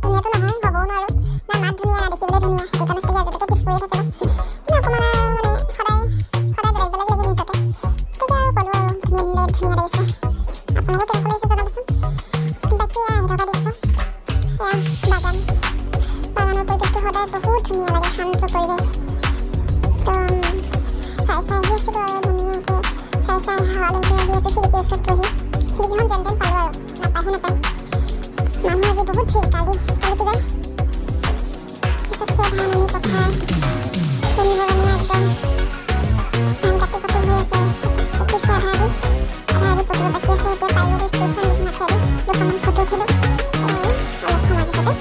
ধুনীয়াটো নহয়, হ'বও নোৱাৰো। না মাত ধুনীয়া, না দেখিবলৈ ধুনীয়া, সেইটো কাৰণে চাগে আজিলৈকে পিছ পৰিয়ে থাকিব। কিন্তু অকণমান আৰু মানে সদায় বেলেগ বেলেগ লাগে নিজকে। গতিকে আৰু ক'লো আৰু ধুনীয়া লাগিছে। আপোনালোকৰ কেনেকুৱা লাগিছে জনাবচোন। বাকী আহি থকা দৃশ্য এয়া বাগানৰ পৰিৱেশটো সদায় বহুত ধুনীয়া লাগে, শান্ত পৰিৱেশ। তো চাই আহি আছিলোঁ আৰু ধুনীয়াকৈ চাই হাৱালৈ আহি আছোঁ খিৰিকীৰ ওচৰত বহি। খিৰিকীখন যেন তেন পালোঁ আৰু নাপায়। মানুহ আজি বহুত ভিৰ, কালি পূজা। পিছত ধান আনি পথাৰ শুনিবৰ কাৰণে একদম ধান কাটি কটো হৈ আছে। পিছে আধা আধি পকিব বাকী আছে। এতিয়া পাইগৈ ষ্টেচন বিশ্বনাথ চাৰিআলি। দুখনমান ফটো উঠিলোঁ অলপ সময়ৰ পিছতে।